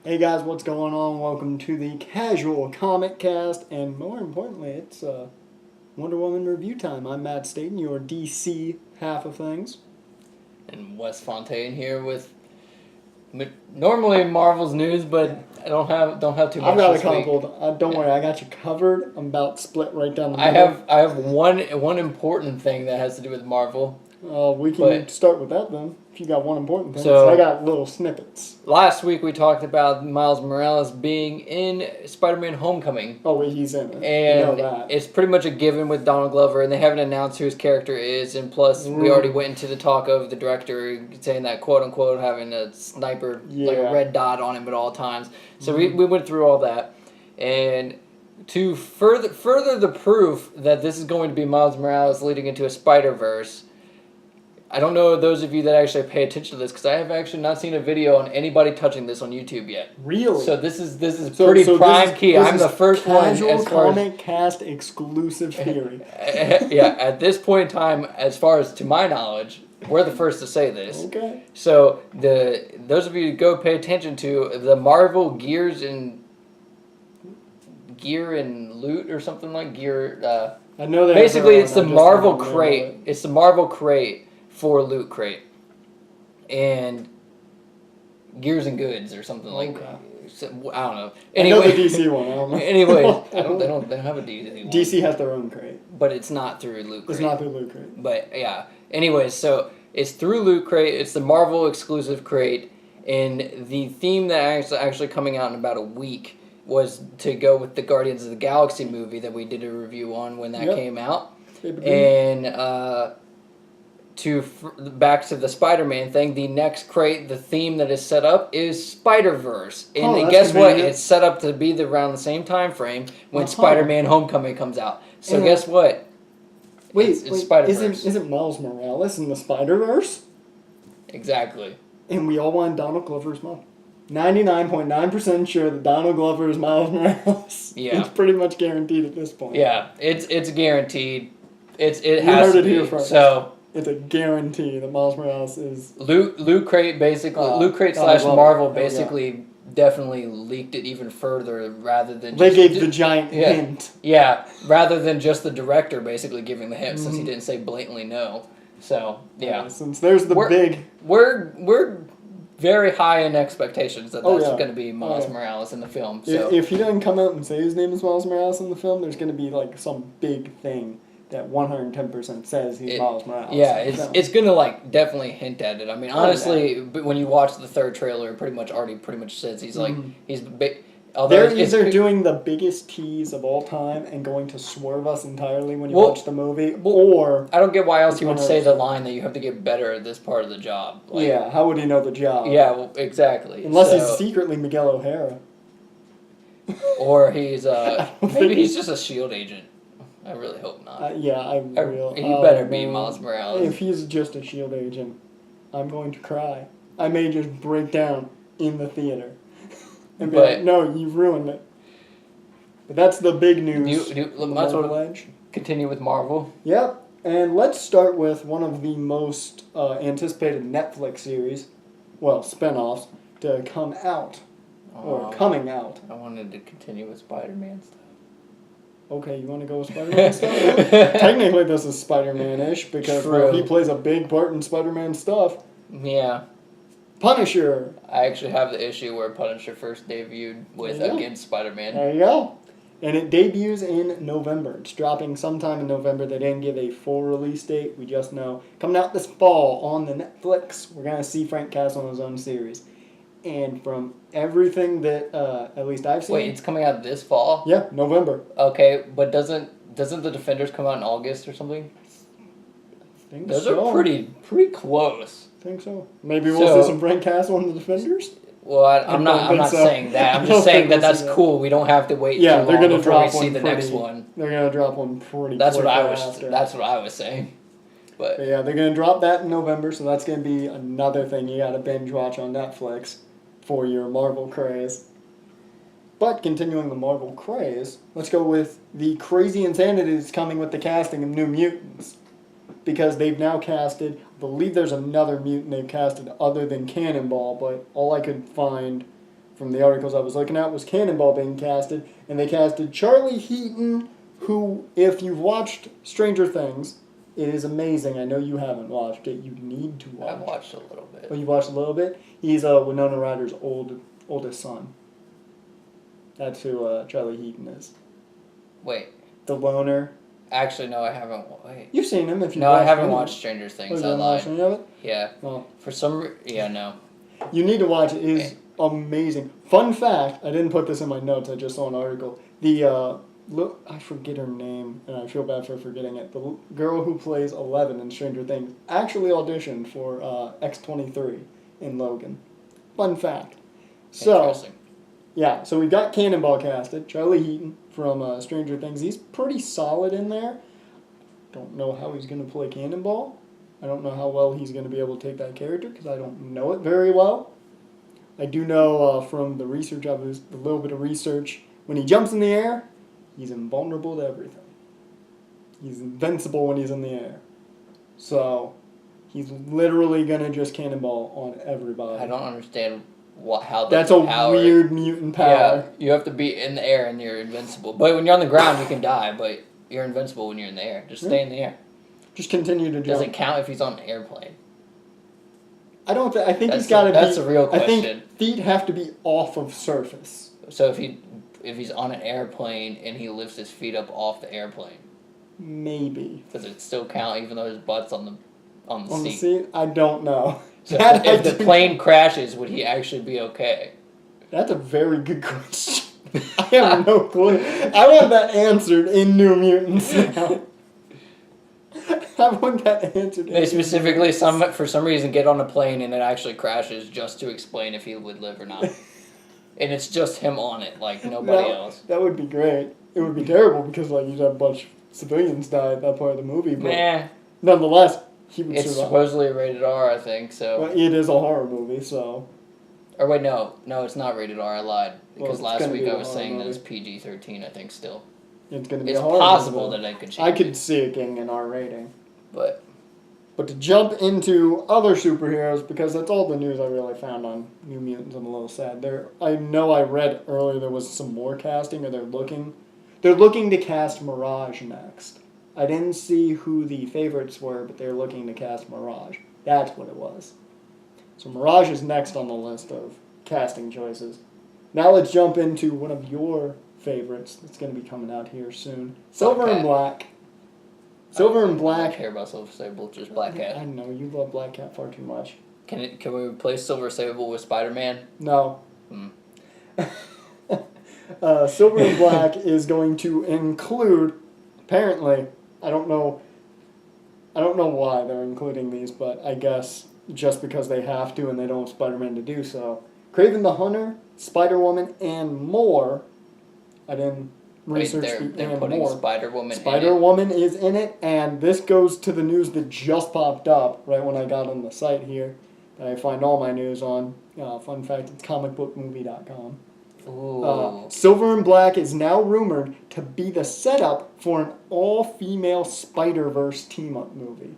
Hey guys, what's going on? Welcome to the Casual Comic Cast, and more importantly, it's Wonder Woman review time. I'm Matt Staten, your DC half of things. And Wes Fontaine here with normally Marvel's news, but I don't have too much. I've got a this week. couple. Don't worry, I got you covered. I'm about split right down the I middle. have one important thing that has to do with Marvel. We can start with that then. If you got one important thing, So I got little snippets. Last week we talked about Miles Morales being in Spider-Man: Homecoming. Oh, wait, he's in it. And you know that. It's pretty much a given with Donald Glover, and they haven't announced who his character is. And plus, we already went into the talk of the director saying that quote unquote having a sniper, like a red dot on him at all times. So we went through all that, and to further the proof that this is going to be Miles Morales leading into a Spider-Verse. I don't know those of you that actually pay attention to this because I have actually not seen a video on anybody touching this on YouTube yet. Really? So this is pretty prime key. I'm the first one as Casual far Comic Cast exclusive theory. Yeah, at this point in time, as far as to my knowledge, we're the first to say this. Okay. So those of you who go pay attention to the Marvel Gear and Loot or something like Gear. I know that. Basically, it's the Marvel crate. It's the Marvel crate for Loot Crate, and Gears and Goods or something like that. I don't know. Anyway, I know the DC one. I don't know. Anyway, they don't have a DC one. DC has their own crate, but it's not through Loot Crate. It's not through Loot Crate. But yeah. Anyways, so it's through Loot Crate. It's the Marvel exclusive crate, and the theme that actually coming out in about a week was to go with the Guardians of the Galaxy movie that we did a review on when that came out, and back to the Spider-Man thing, the next crate, the theme that is set up is Spider-Verse. And guess what? It's set up to be around the same time frame when Spider-Man Homecoming comes out. So guess what? It's Spider-Verse. Isn't Miles Morales in the Spider-Verse? Exactly. And we all want Donald Glover's mom. 99.9% sure that Donald Glover is Miles Morales. Yeah. It's pretty much guaranteed at this point. Yeah, it's guaranteed. It has to be. Here first. So it's a guarantee that Miles Morales is Loot Crate basically. Loot Crate / Marvel basically definitely leaked it even further rather than they gave the giant hint. Yeah, rather than just the director basically giving the hint since he didn't say blatantly no. So yeah, since there's the we're very high in expectations that that's going to be Miles Morales in the film. So if he doesn't come out and say his name is Miles Morales in the film, there's going to be like some big thing that 110% says he's Miles Morales. Yeah, it's going to definitely hint at it. I mean, honestly, when you watch the third trailer, it pretty much says he's he's big. They're either doing the biggest tease of all time and going to swerve us entirely when you watch the movie, or I don't get why else you would say the line that you have to get better at this part of the job. How would he know the job? Yeah, well, exactly. Unless he's secretly Miguel O'Hara. Or he's maybe he's just a S.H.I.E.L.D. agent. I really hope not. He better be Miles Morales. If he's just a S.H.I.E.L.D. agent, I'm going to cry. I may just break down in the theater. And be like, no, you ruined it. But that's the big news. Let's continue with Marvel. Yep. And let's start with one of the most anticipated Netflix series, well, spinoffs, to come out. Or coming out. I wanted to continue with Spider-Man stuff. Okay, you want to go with Spider-Man stuff? Technically, this is Spider-Man-ish because he plays a big part in Spider-Man stuff. Yeah. Punisher. I actually have the issue where Punisher first debuted against Spider-Man. There you go. And it debuts in November. It's dropping sometime in November. They didn't give a full release date. We just know. Coming out this fall on the Netflix, we're going to see Frank Castle in his own series. And from everything that at least I've seen... Wait, it's coming out this fall? Yeah, November. Okay, but doesn't the Defenders come out in August or something? I think Those are pretty close. I think so. Maybe we'll see some Frank Castle in the Defenders? Well, I'm not saying that. I'm just saying that's cool. We don't have to wait too long before we see the next one. They're going to drop one pretty That's quick what I was saying. But yeah, they're going to drop that in November, so that's going to be another thing you got to binge watch on Netflix for your Marvel craze. But continuing the Marvel craze, let's go with the crazy insanity that's coming with the casting of New Mutants. Because they've now casted, believe there's another mutant they've casted other than Cannonball, but all I could find from the articles I was looking at, was Cannonball being casted, and they casted Charlie Heaton, who, if you've watched Stranger Things, it is amazing. I know you haven't watched it. You need to watch it. I've watched a little bit. Oh, you watched a little bit? He's Winona Ryder's oldest son. That's who Charlie Heaton is. Wait. The loner. Actually, no, I haven't. Wait. You've seen him if you. No, I haven't watched Stranger Things. Oh, you I lied. watched any of it? Yeah. Oh. For some yeah, no. You need to watch it. It is amazing. Fun fact, I didn't put this in my notes, I just saw an article. I forget her name, and I feel bad for forgetting it. The girl who plays 11 in Stranger Things actually auditioned for X-23 in Logan. Fun fact. So, yeah, so we've got Cannonball casted. Charlie Heaton from Stranger Things. He's pretty solid in there. Don't know how he's going to play Cannonball. I don't know how well he's going to be able to take that character because I don't know it very well. I do know from the research, a little bit of research, when he jumps in the air, he's invulnerable to everything. He's invincible when he's in the air. So, he's literally going to just cannonball on everybody. I don't understand how that's a weird mutant power. Yeah, you have to be in the air and you're invincible. But when you're on the ground, you can die, but you're invincible when you're in the air. Just stay in the air. Just continue to jump. Does it count if he's on an airplane? I don't. I think he's got to be. That's a real question. I think feet have to be off of surface. So if he's on an airplane and he lifts his feet up off the airplane, maybe does it still count even though his butt's on the seat? On the seat, I don't know. So if the plane crashes, would he actually be okay? That's a very good question. I have no clue. I want that answered in New Mutants now. I want that answered. They specifically, for some reason, get on a plane and it actually crashes just to explain if he would live or not. And it's just him on it, like nobody else. That would be great. It would be terrible because you'd have a bunch of civilians die at that part of the movie. But nonetheless, he would survive. It's supposedly rated R, I think. So. Well, it is a horror movie, so. Or wait, no, it's not rated R. I lied because last week I was saying movie. that it's PG-13. I think still. It's going to be a horror possible movie. that I could change. I could see it getting an R rating. But to jump into other superheroes, because that's all the news I really found on New Mutants, I'm a little sad. I know I read earlier there was some more casting, or they're looking to cast Mirage next. I didn't see who the favorites were, but they're looking to cast Mirage. That's what it was. So Mirage is next on the list of casting choices. Now let's jump into one of your favorites that's going to be coming out here soon. Silver and Black. Silver and Black. I don't care about Silver Sable, just Black Cat. I know, you love Black Cat far too much. Can we replace Silver Sable with Spider-Man? No. Silver and Black is going to include, apparently, I don't know why they're including these, but I guess just because they have to and they don't want Spider-Man to do so. Kraven the Hunter, Spider-Woman, and more. I didn't research they're putting more. Spider-Woman Spider-Woman is in it, and this goes to the news that just popped up right when I got on the site here that I find all my news on. Fun fact, it's comicbookmovie.com. Silver and Black is now rumored to be the setup for an all-female Spider-Verse team-up movie.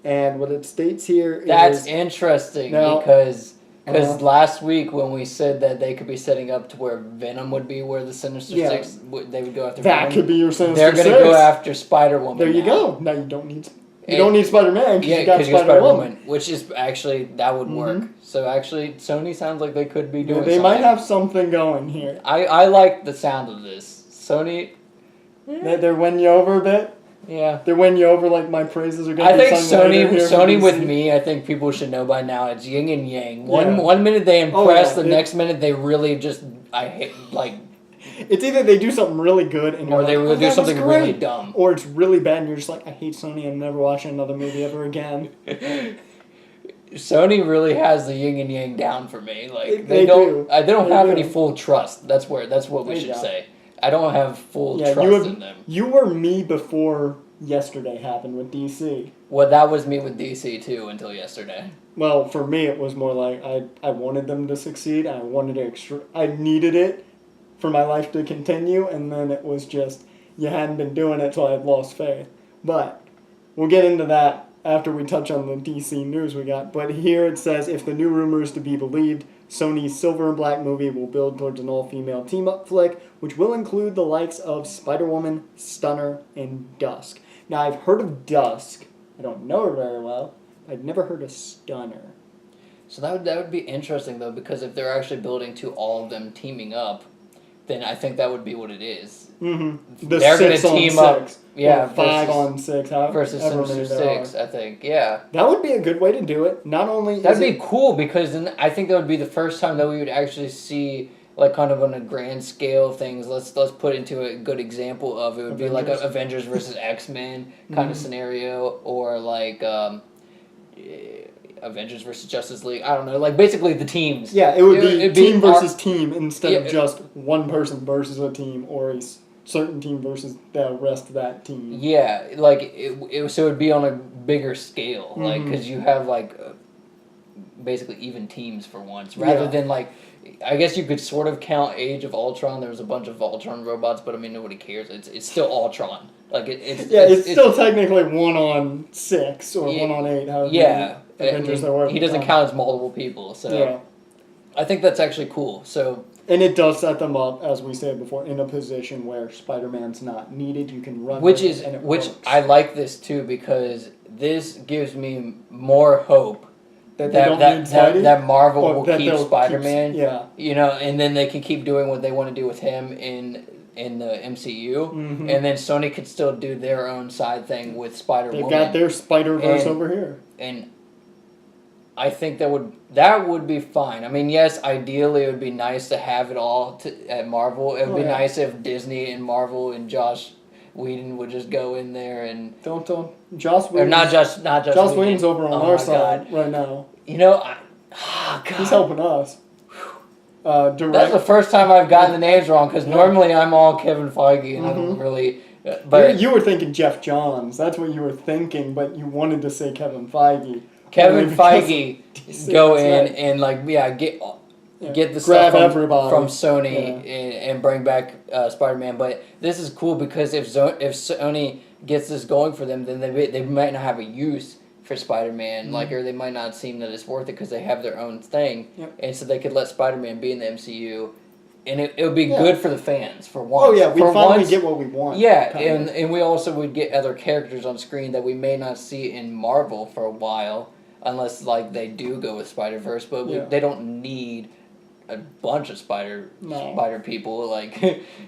And what it states here is... That's interesting because last week when we said that they could be setting up to where Venom would be where the Sinister Six, they would go after Venom. That could be your Sinister They're Six. going to go after Spider-Woman. There you go. Now you don't need... You don't need Spider-Man because you got Spider-Woman. Which is actually, that would work. So actually, Sony sounds like they could be doing something. They might have something going here. I like the sound of this. Sony... They're winning you over a bit? Yeah. They're winning you over like my praises are going to be sung later here. Sony with me, I think people should know by now, it's yin and yang. One minute they impress, the next minute they really just, it's either they do something really good and or they will do something really dumb. Or it's really bad and you're just like, I hate Sony, I'm never watching another movie ever again. Sony really has the yin and yang down for me. Like they don't have any full trust. That's what we should say. I don't have full trust in them. You were me before yesterday happened with DC. Well, that was me with DC too until yesterday. Well, for me it was more like I wanted them to succeed. I needed it for my life to continue, and then it was just, you hadn't been doing it, so I had lost faith. But we'll get into that after we touch on the DC news we got. But here it says, if the new rumor is to be believed, Sony's Silver and Black movie will build towards an all-female team-up flick, which will include the likes of Spider-Woman, Stunner, and Dusk. Now, I've heard of Dusk. I don't know her very well. I've never heard of Stunner. So that would be interesting, though, because if they're actually building to all of them teaming up, then I think that would be what it is. Mm-hmm. They're going to team up. Yeah, 5 on 6. Versus Sinister 6, I think. Yeah. That would be a good way to do it. Not only that'd be cool, because then I think that would be the first time that we would actually see, like, kind of on a grand scale of things. Let's put into a good example of it would be like a Avengers versus X-Men kind of scenario, or like Avengers versus Justice League. I don't know, like basically the teams. Yeah, it would be team versus team instead of just one person versus a team, or a certain team versus the rest of that team. Yeah, like so it would be on a bigger scale, like, because you have like basically even teams for once, rather than like, I guess you could sort of count Age of Ultron. There was a bunch of Ultron robots, but I mean nobody cares. It's still Ultron. Like it's still technically 1 on 6 or 1 on 8. Yeah, Avengers there were. He doesn't count as multiple people, so I think that's actually cool. So. And it does set them up, as we said before, in a position where Spider-Man's not needed. You can run which works. I like this too, because this gives me more hope that Marvel will keep Spider-Man. You know, and then they can keep doing what they want to do with him in the MCU, and then Sony could still do their own side thing with Spider-Woman. They've got their Spider-Verse over here, and I think that would be fine. I mean, yes, ideally it would be nice to have it all at Marvel. It would be nice if Disney and Marvel and Joss Whedon would just go in there and don't Joss Whedon. Or not Joss Whedon's over on our side right now. You know, he's helping us. That's the first time I've gotten the names wrong, because normally I'm all Kevin Feige and I don't really. But you were thinking Jeff Johns. That's what you were thinking, but you wanted to say Kevin Feige. Kevin Feige go in and get the stuff from Sony and bring back Spider-Man. But this is cool because if Sony gets this going for them, then they might not have a use for Spider-Man, or they might not seem that it's worth it because they have their own thing, and so they could let Spider-Man be in the MCU. And it would be good for the fans, for once. Oh, yeah, we finally get what we want. Yeah, and we also would get other characters on screen that we may not see in Marvel for a while, unless, they do go with Spider-Verse, but they don't need a bunch of spider people,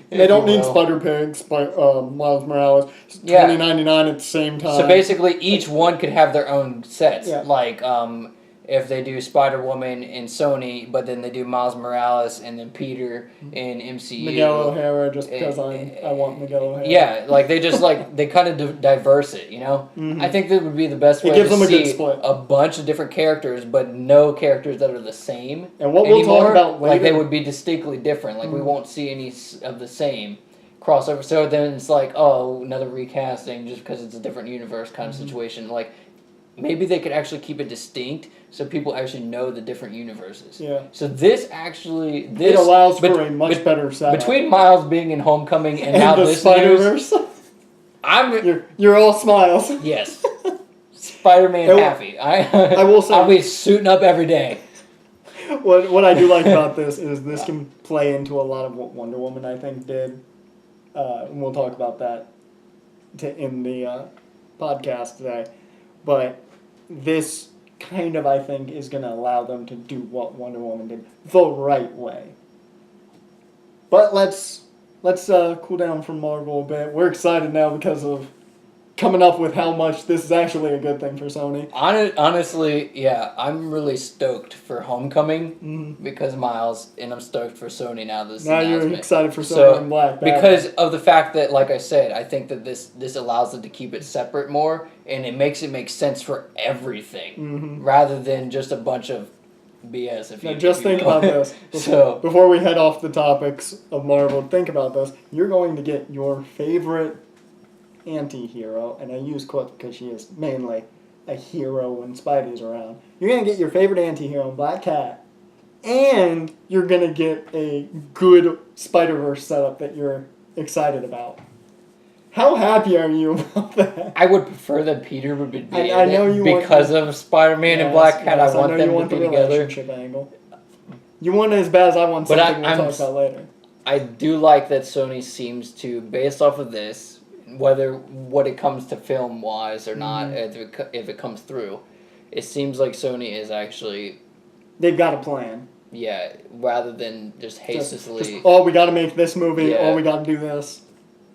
They don't need Spider-Pig, Miles Morales, $20.99 at the same time. So basically, each one could have their own sets, if they do Spider-Woman in Sony, but then they do Miles Morales and then Peter in MCU. Miguel O'Hara, just because I want Miguel O'Hara. Yeah, they just they kind of diverse it, you know? Mm-hmm. I think that would be the best way to see a bunch of different characters, but no characters that are the same. And what we'll talk about later. They would be distinctly different. We won't see any of the same crossover. So then it's another recasting just because it's a different universe kind of situation. Maybe they could actually keep it distinct so people actually know the different universes. Yeah. So this allows for a much better setup. Between Miles being in Homecoming and now the this Spider-Verse. You're all smiles. Yes. Spider-Man happy. I will say I'll be suiting up every day. What I do like about this is this can play into a lot of what Wonder Woman I think did. And we'll talk about that in the podcast today. But this kind of, I think, is going to allow them to do what Wonder Woman did the right way. But let's cool down from Marvel a bit. We're excited now because of coming up with how much this is actually a good thing for Sony. Honestly, yeah, I'm really stoked for Homecoming because of Miles, and I'm stoked for Sony now. Now you're excited for Sony and Black. Because of the fact that, like I said, I think that this allows them to keep it separate more, and it makes it make sense for everything rather than just a bunch of BS. Think about this. Before we head off the topics of Marvel, think about this. You're going to get your favorite anti-hero, and I use quotes because she is mainly a hero when Spidey's around. You're going to get your favorite anti-hero, Black Cat, and you're going to get a good Spider-Verse setup that you're excited about. How happy are you about that? I would prefer that Peter would be I know you because of Spider-Man and Black Cat. I want them to be together. Angle. You want it as bad as I want But something we'll talk about later. I do like that Sony seems to, based off of this, whether what it comes to film wise or not, if it comes through, it seems like Sony is actually they've got a plan. Yeah, rather than just hastily. We got to make this movie. Yeah. We got to do this.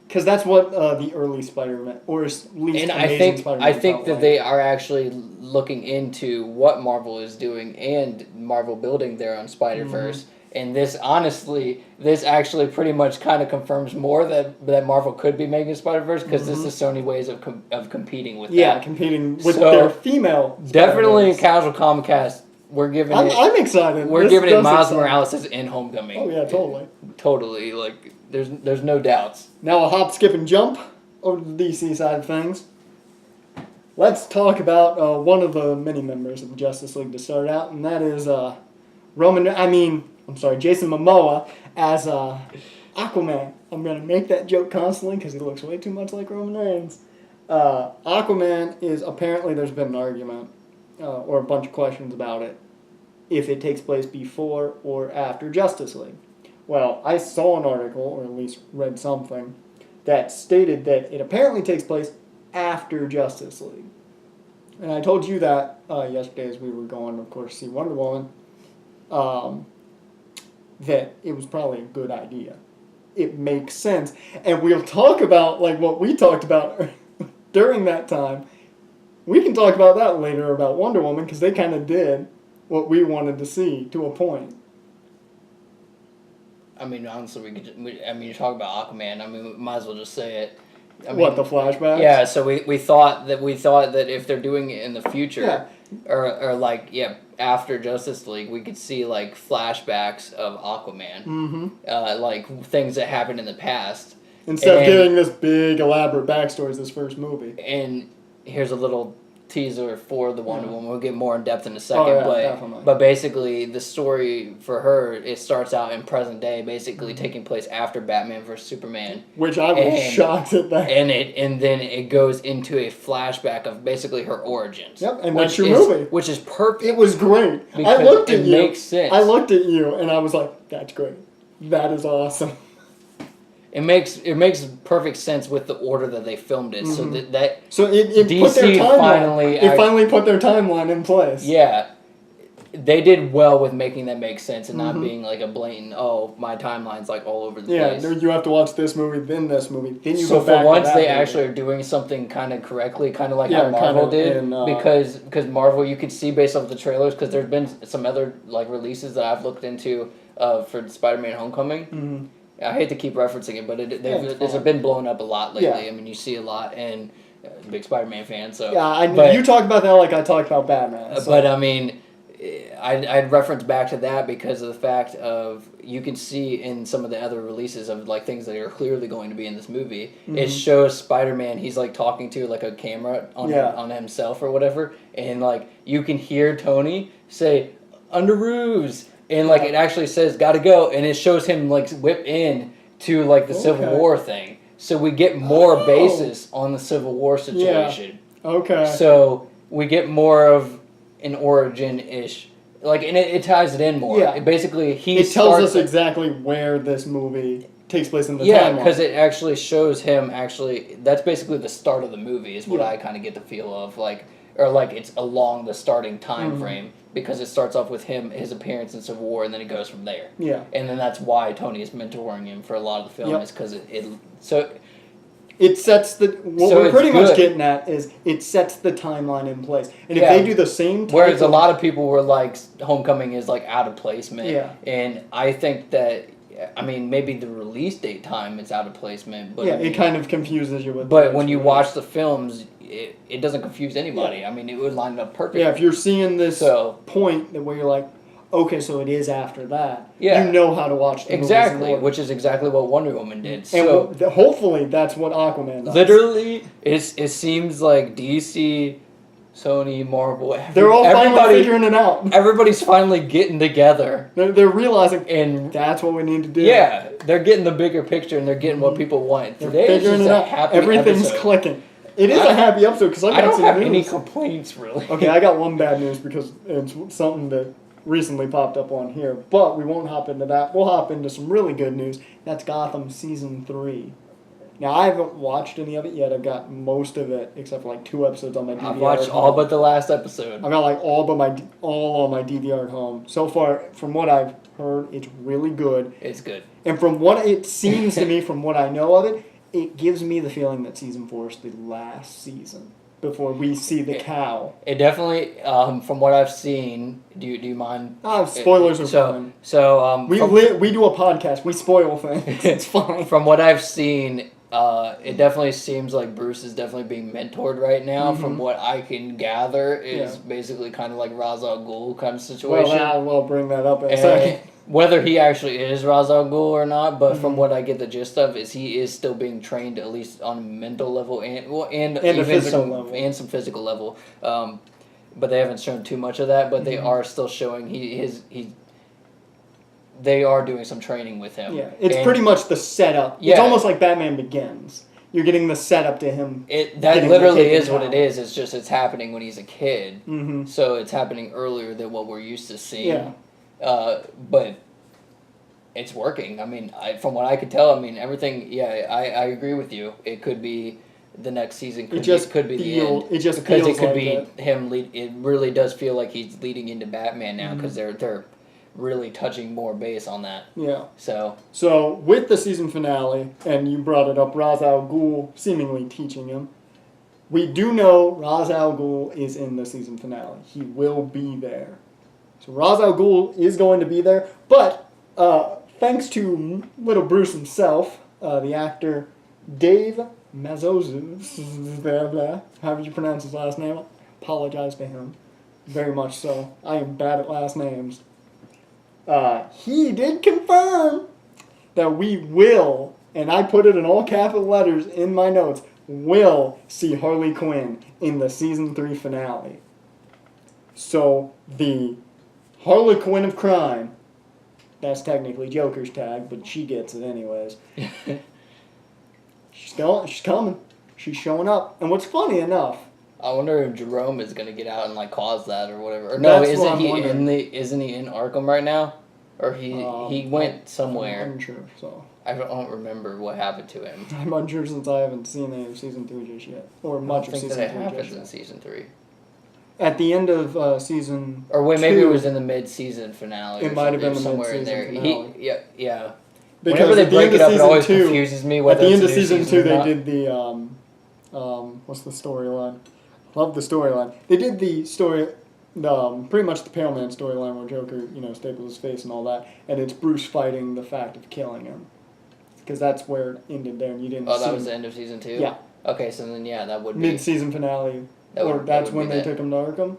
Because that's what the early Spider-Man, or at least Amazing Spider-Man, I think that they are actually looking into what Marvel is doing and Marvel building their own Spider-Verse. And this actually pretty much kind of confirms more that Marvel could be making Spider-Verse, because this is Sony ways of competing with that. Yeah, competing with their female Spider-Verse. Definitely in Casual Comic Cast, we're giving I'm excited. We're giving it Miles Morales as in Homecoming. Oh, yeah, totally. Totally. Like, there's no doubts. Now a hop, skip, and jump over to the DC side of things. Let's talk about one of the many members of the Justice League to start out, and that is Jason Momoa as Aquaman. I'm going to make that joke constantly because he looks way too much like Roman Reigns. Aquaman is, apparently there's been an argument or a bunch of questions about it, if it takes place before or after Justice League. Well, I saw an article, or at least read something, that stated that it apparently takes place after Justice League. And I told you that yesterday as we were going, of course, to see Wonder Woman, that it was probably a good idea. It makes sense. And we'll talk about like what we talked about during that time. We can talk about that later about Wonder Woman, because they kind of did what we wanted to see to a point. I mean, honestly, you're talking about Aquaman. I mean, we might as well just say it. The flashbacks? Yeah, so we thought that if they're doing it in the future, after Justice League, we could see like flashbacks of Aquaman, like things that happened in the past. Instead of getting this big elaborate backstory as this first movie. And here's a little teaser for the Wonder Woman. We'll get more in depth in a second, but basically the story for her, it starts out in present day, basically taking place after Batman vs Superman, which I was shocked at that. And then it goes into a flashback of basically her origins. Yep, and that's your movie, which is perfect. It was great. I looked at you. It makes sense. I looked at you and I was like, "That's great. That is awesome." It makes perfect sense with the order that they filmed it. So so it DC put their timeline. Finally put their timeline in place. Yeah, they did well with making that make sense and not being like a blatant, my timeline's like all over the place. Yeah, you have to watch this movie, then this movie, then you go back. So for once, they movie. Actually are doing something kind of correctly, kind of like how Marvel did, because Marvel, you could see based off the trailers, because there's been some other like releases that I've looked into for Spider-Man: Homecoming. I hate to keep referencing it, but it's been blown up a lot lately. Yeah. I mean, you see a lot, and big Spider-Man fan. So you talk about that like I talked about Batman. So. But I mean, I'd reference back to that because of the fact of you can see in some of the other releases of like things that are clearly going to be in this movie. It shows Spider-Man. He's like talking to like a camera on himself or whatever, and like you can hear Tony say "Underoos." And, like, it actually says, gotta go, and it shows him, like, whip in to, like, the Civil War thing. So we get more basis on the Civil War situation. Yeah. Okay. So we get more of an origin-ish. Like, and it ties it in more. Yeah. Basically, it tells us exactly where this movie takes place in the timeline. Yeah, because it actually shows him that's basically the start of the movie is what I kind of get the feel of. Like, or, like, it's along the starting time frame. Because it starts off with his appearance in Civil War, and then it goes from there. Yeah. And then that's why Tony is mentoring him for a lot of the film, is because it sets the... What we're pretty much getting at is it sets the timeline in place. And if they do the same... Whereas a lot of people were like, Homecoming is like out of placement. Yeah. And I think that... I mean, maybe the release date time is out of placement, but... Yeah, it kind of confuses you with... But when you watch the films... It doesn't confuse anybody. Yeah. I mean, it would line up perfectly. Yeah, if you're seeing this point where you're like, okay, so it is after that. Yeah. You know how to watch the exactly, which is exactly what Wonder Woman did. And so hopefully that's what Aquaman does. Literally, it seems like DC, Sony, Marvel, they're all finally figuring it out. Everybody's finally getting together. They're realizing, and that's what we need to do. Yeah, they're getting the bigger picture, and they're getting what people want. Today is just a happy Everything's episode. Clicking. It is a happy episode because I don't have any complaints really. Okay, I got one bad news because it's something that recently popped up on here. But we won't hop into that. We'll hop into some really good news. That's Gotham Season 3. Now, I haven't watched any of it yet. I've got most of it, except for like 2 episodes on my DVR. I've watched all but the last episode. I've got like all on my DVR at home. So far, from what I've heard, it's really good. It's good. And from what it seems to me, from what I know of it, it gives me the feeling that Season 4 is the last season before we see the cow. It definitely, from what I've seen, do you mind? Spoilers are fine. So we do a podcast. We spoil things. It's fine. From what I've seen, it definitely seems like Bruce is definitely being mentored right now. From what I can gather, is basically kind of like Ra's al Ghul kind of situation. Well, we'll bring that up in a second. Whether he actually is Ra's al Ghul or not, but from what I get the gist of, is he is still being trained at least on a mental level and a physical level. And some physical level. But they haven't shown too much of that. But they are still showing they are doing some training with him. Yeah, it's pretty much the setup. Yeah. It's almost like Batman Begins. You're getting the setup to him. That literally is what it is. It's just it's happening when he's a kid. Mm-hmm. So it's happening earlier than what we're used to seeing. Yeah. But it's working. I mean, from what I could tell, I mean, everything, I agree with you. It could be the next season. Could be the end. It just because feels it could like be him lead. It really does feel like he's leading into Batman now because they're really touching more base on that. Yeah. So with the season finale, and you brought it up, Ra's al Ghul seemingly teaching him. We do know Ra's al Ghul is in the season finale. He will be there. So Ra's al Ghul is going to be there, but thanks to little Bruce himself, the actor Dave Mazzouz, however you pronounce his last name, I apologize to him, very much so. I am bad at last names. He did confirm that we will, and I put it in all capital letters in my notes, will see Harley Quinn in the season 3 finale. So the Harley Quinn of crime. That's technically Joker's tag, but she gets it anyways. She's coming. She's showing up. And what's funny enough, I wonder if Jerome is gonna get out and like cause that or whatever. Or no, isn't he in Arkham right now? Or he went somewhere. I'm unsure. So I don't remember what happened to him. I'm unsure since I haven't seen any of season 3 just yet, or much of season 3. I don't think that it happens in season 3. At the end of season or wait, 2, maybe it was in the mid-season finale. It might have been somewhere in there. Finale. Yeah. Because whenever they break it up, it always confuses me. At the end of season 2, they did the what's the storyline? Love the storyline. They did the story, pretty much the Pale Man storyline where Joker, staples his face and all that, and it's Bruce fighting the fact of killing him, because that's where it ended there, and you didn't. Oh, that was the end of season 2. Yeah. Okay, so then that would be mid-season finale. That's when they took him to Arkham?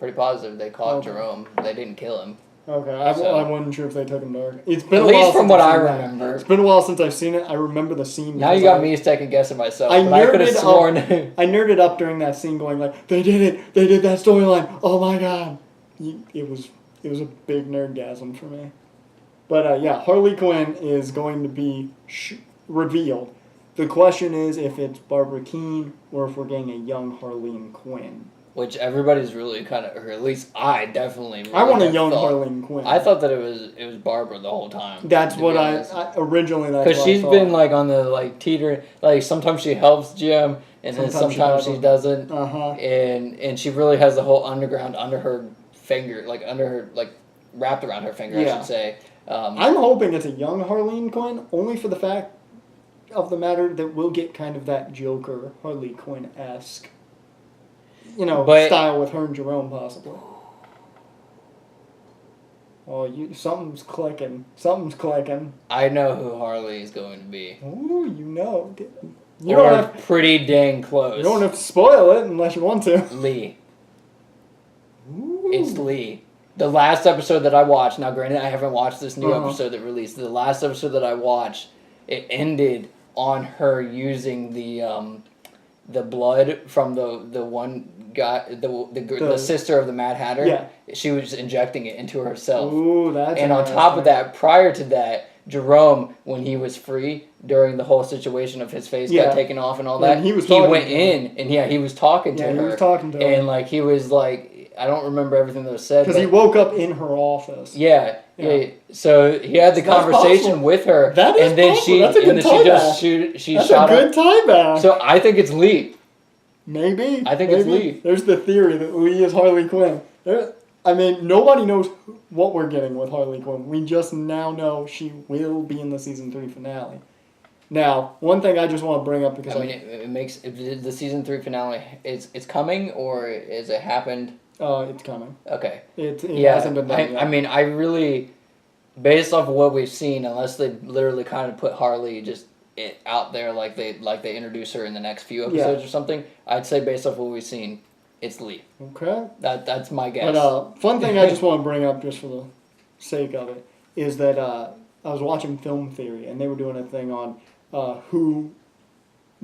Pretty positive. They caught Jerome. They didn't kill him. Okay, I wasn't sure if they took him to Arkham. It's been at a while least from since what I've I seen remember. That. It's been a while since I've seen it. I remember the scene. Now you got me second guessing myself. I could have sworn. I nerded up during that scene going like, they did it! They did that storyline! Oh my god! It was a big nerdgasm for me. But Harley Quinn is going to be revealed. The question is if it's Barbara Keene or if we're getting a young Harleen Quinn. Which everybody's really kind of, or at least I definitely. Really I want a young Harleen Quinn. I thought that it was Barbara the whole time. That's what I originally. Because she's been like on the like teeter. Like sometimes she helps Jim, and then sometimes she doesn't. And she really has the whole underground under her finger, like under her wrapped around her finger. I should say. I'm hoping it's a young Harleen Quinn, only for the fact of the matter that we'll get kind of that Joker Harley Quinn-esque, style with her and Jerome possibly. Oh, something's clicking. Something's clicking. I know who Harley is going to be. Ooh, Pretty dang close. You don't have to spoil it unless you want to. Lee. Ooh. It's Lee. The last episode that I watched, now granted I haven't watched this new episode that released, the last episode that I watched, it ended on her using the blood from the one guy, the sister of the Mad Hatter. Yeah. She was injecting it into herself. Ooh, that's and on top of that, prior to that, Jerome, when he was free during the whole situation of his face got taken off and all that, he went in and he was talking to her. He was talking to her. And he was like, I don't remember everything that was said. Because he woke up in her office. Yeah. So he had the conversation possible. with her, That is and then possible. That's a good she That's shot a good tie back. So I think it's Lee. Maybe. I think it's Lee. There's the theory that Lee is Harley Quinn. Nobody knows what we're getting with Harley Quinn. We just now know she will be in the season 3 finale. Now, one thing I just want to bring up because it makes the season 3 finale. It's coming, or is it happened? It's coming. Okay. It hasn't been done yet. I really, based off of what we've seen, unless they literally kind of put Harley just out there like they introduce her in the next few episodes or something, I'd say based off what we've seen, it's Lee. Okay. That's my guess. But fun thing I just want to bring up just for the sake of it is that I was watching Film Theory and they were doing a thing on who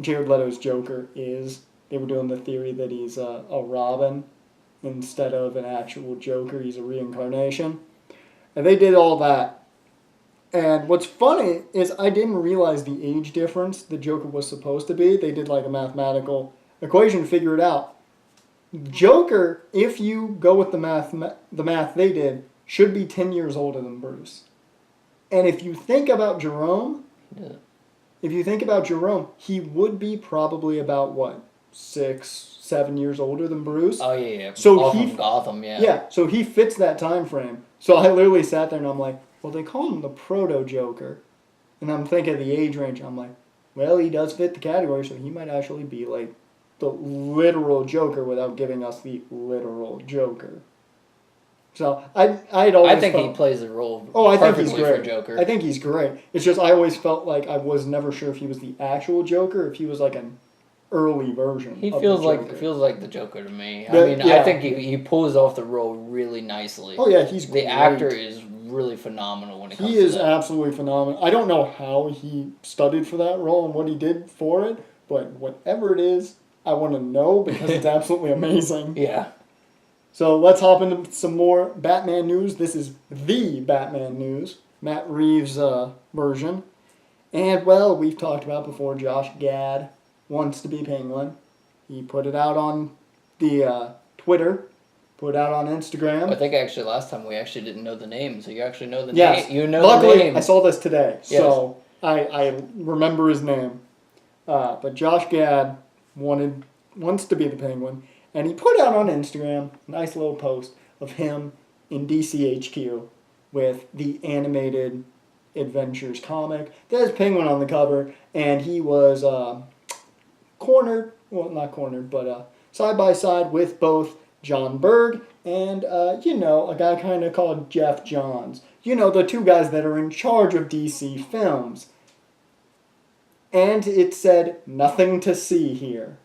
Jared Leto's Joker is. They were doing the theory that he's a Robin instead of an actual Joker. He's a reincarnation. And they did all that. And what's funny is I didn't realize the age difference the Joker was supposed to be. They did like a mathematical equation to figure it out. Joker, if you go with the math they did, should be 10 years older than Bruce. And if you think about Jerome, he would be probably about 6-7 years older than Bruce. Oh yeah. So from Gotham, yeah. Yeah, so he fits that time frame. So I literally sat there and I'm like, well, they call him the proto Joker, and I'm thinking of the age range. I'm like, well, he does fit the category, so he might actually be like the literal Joker without giving us the literal Joker. So I'd always I think he plays the role. I think he's great. For Joker. I think he's great. It's just I always felt like I was never sure if he was the actual Joker, or if he was like an early version. He of feels the like Joker. the Joker to me. I think he pulls off the role really nicely. Oh yeah, he's great. The actor is really phenomenal when it comes to that. He is absolutely phenomenal. I don't know how he studied for that role and what he did for it, but whatever it is, I want to know because it's absolutely amazing. Yeah. So let's hop into some more Batman news. This is the Batman news, Matt Reeves' version. And, well, we've talked about before, Josh Gad wants to be Penguin. He put it out on the Twitter, put it out on Instagram. I think actually last time we actually didn't know the name, so you actually know the yes. name. You know Luckily, the name. I saw this today, yes. So I remember his name. But Josh Gad wants to be the Penguin, and he put out on Instagram a nice little post of him in DCHQ with the animated Adventures comic. There's Penguin on the cover, and he was cornered, well, not cornered, but side by side with both John Berg and, a guy kind of called Jeff Johns. The two guys that are in charge of DC Films. And it said, nothing to see here.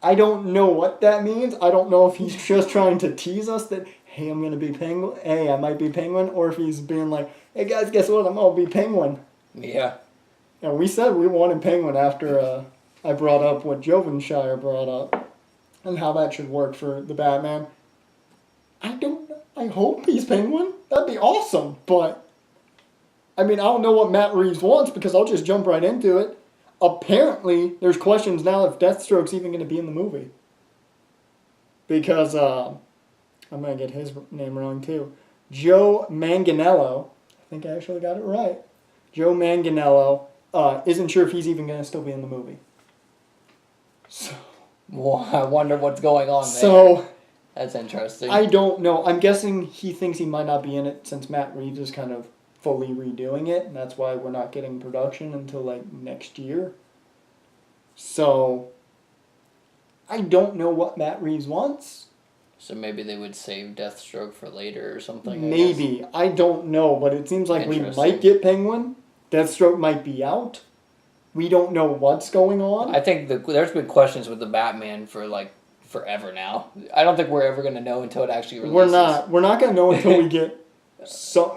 I don't know what that means. I don't know if he's just trying to tease us that, hey, I'm going to be Penguin. Hey, I might be Penguin. Or if he's being like, hey, guys, guess what? I'm going to be Penguin. Yeah. And we said we wanted Penguin after I brought up what Jovenshire brought up and how that should work for the Batman. I hope he's Penguin. That'd be awesome. But, I don't know what Matt Reeves wants because I'll just jump right into it. Apparently, there's questions now if Deathstroke's even going to be in the movie. Because, I'm going to get his name wrong too. Joe Manganiello, I think I actually got it right. Joe Manganiello isn't sure if he's even going to still be in the movie. So, well, I wonder what's going on there. So, that's interesting. I don't know. I'm guessing he thinks he might not be in it since Matt Reeves is kind of fully redoing it, and that's why we're not getting production until next year. So I don't know what Matt Reeves wants. So maybe they would save Deathstroke for later or something. Maybe. I don't know, but it seems like we might get Penguin. Deathstroke might be out. We don't know what's going on. I think there's been questions with the Batman for forever now. I don't think we're ever going to know until it actually releases. We're not going to know until we get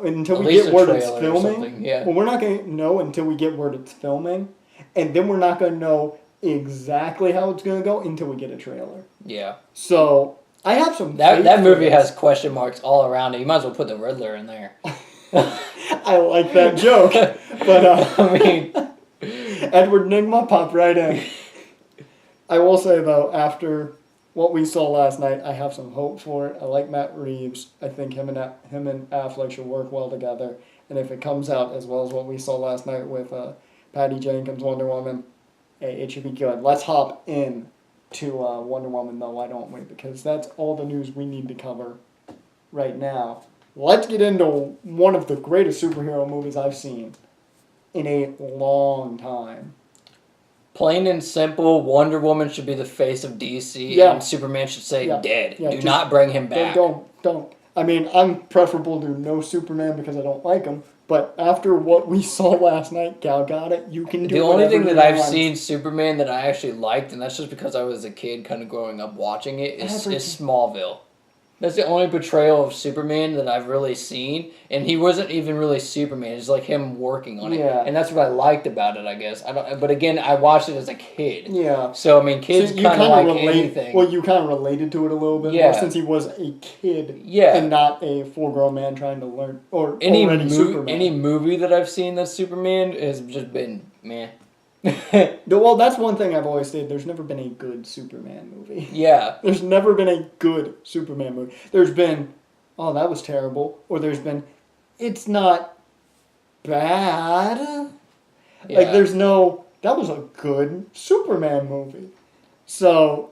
until we get word it's filming. Yeah. Well, we're not going to know until we get word it's filming, and then we're not going to know exactly how it's going to go until we get a trailer. Yeah. So I have some. That movie has question marks all around it. You might as well put the Riddler in there. I like that joke, but Edward Nygma popped right in. I will say though, after what we saw last night, I have some hope for it. I like Matt Reeves. I think him and Affleck should work well together. And if it comes out as well as what we saw last night with Patty Jenkins, Wonder Woman, hey, it should be good. Let's hop in to Wonder Woman, though, why don't we? Because that's all the news we need to cover right now. Let's get into one of the greatest superhero movies I've seen in a long time. Plain and simple, Wonder Woman should be the face of DC, and Superman should say dead. Do not bring him back. Don't. I mean, I'm preferable to no Superman because I don't like him. But after what we saw last night, Gal Gadot, you can do the only thing that I've seen Superman that I actually liked, and that's just because I was a kid kind of growing up watching it, is Smallville. That's the only portrayal of Superman that I've really seen, and he wasn't even really Superman. It's like him working on it, and that's what I liked about it. I guess but again, I watched it as a kid. Yeah. So I mean, kids kind of like anything. Well, you kind of related to it a little bit more since he was a kid, and not a full-grown man trying to learn or Superman. Any movie that I've seen that's Superman has just been meh. Well, that's one thing I've always said. There's never been a good Superman movie. Yeah. There's never been a good Superman movie. There's been, oh, that was terrible. Or there's been, it's not bad. Yeah. Like, there's no, that was a good Superman movie. So,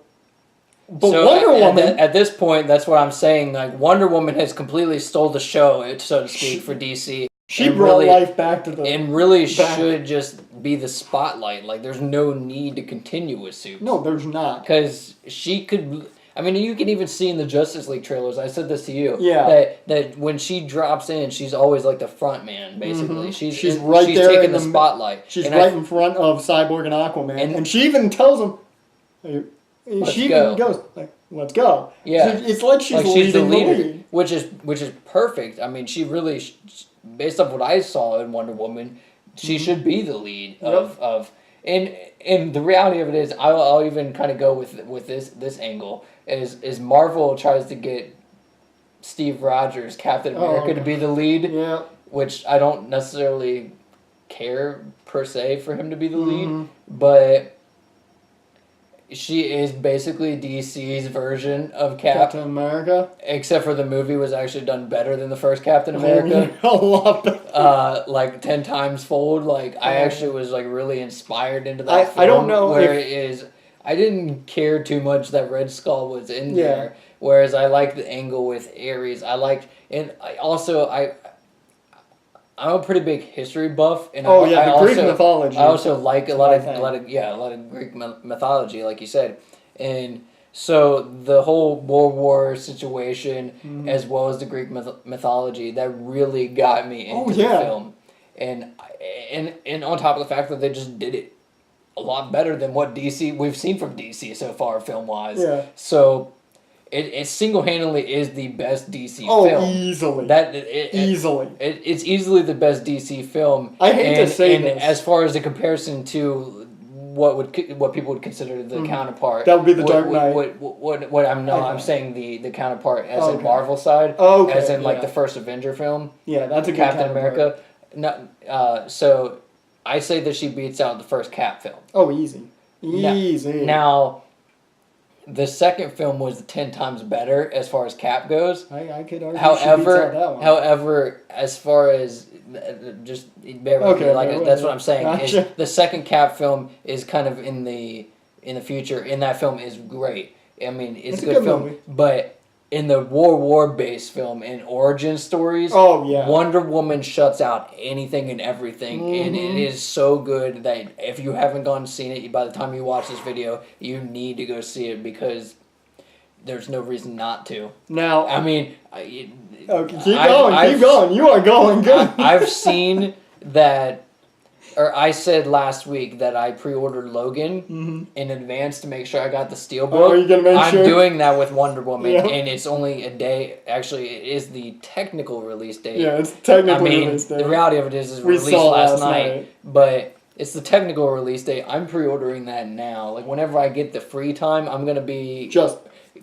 but Wonder Woman. At this point, that's what I'm saying. Like, Wonder Woman has completely stole the show, so to speak, for DC. She brought life back to the... And really should just be the spotlight. Like, there's no need to continue with Supes. No, there's not. Because she could... I mean, you can even see in the Justice League trailers, I said this to you, that when she drops in, she's always like the front man, basically. Mm-hmm. She's right there taking the spotlight. She's in front of Cyborg and Aquaman. And she even tells him... She even goes, like, let's go. Yeah. It's like she's leading the lead. Which is perfect. I mean, she really... Based off what I saw in Wonder Woman, she should be the lead of and the reality of it is, I'll even kind of go with this angle is Marvel tries to get Steve Rogers, Captain America, to be the lead, which I don't necessarily care per se for him to be the lead, but she is basically DC's version of Captain America. Except for the movie was actually done better than the first Captain America. A lot better. Like 10 times fold. Like, I actually was like really inspired into that film. I don't know where it is. I didn't care too much that Red Skull was in there. Whereas I liked the angle with Ares. I'm a pretty big history buff, and Greek mythology. I also like a lot of Greek mythology, like you said, and so the whole World War situation, as well as the Greek mythology, that really got me into the film, and on top of the fact that they just did it a lot better than what we've seen from DC so far, film wise. Yeah. So. It single-handedly is the best DC film. Oh, easily. Easily. It's easily the best DC film. I hate to say this. As far as the comparison to what people would consider the counterpart. That would be the Dark Knight. I'm saying the counterpart as in Marvel side. As in like the first Avenger film. Yeah, that's a good Captain America. So I say that she beats out the first Cap film. Oh, easy. Now the second film was 10 times better as far as Cap goes. I could argue she beats out that one. However, as far as just bear with me, that's what I'm saying. Gotcha. Is the second Cap film is kind of in the future, and that film is great. I mean, it's a good film, movie. But in the war-based film and origin stories, Wonder Woman shuts out anything and everything, and it is so good that if you haven't gone and seen it, by the time you watch this video, you need to go see it because there's no reason not to. Now, I mean, keep going. You are going good. I've seen that. Or I said last week that I pre-ordered Logan in advance to make sure I got the Steelbook. Oh, are you gonna make sure? I'm doing that with Wonder Woman, and it's only a day. Actually, it is the technical release date. Yeah, it's technically release date. The reality of it is released last night, but it's the technical release date. I'm pre-ordering that now. Like whenever I get the free time, I'm gonna be just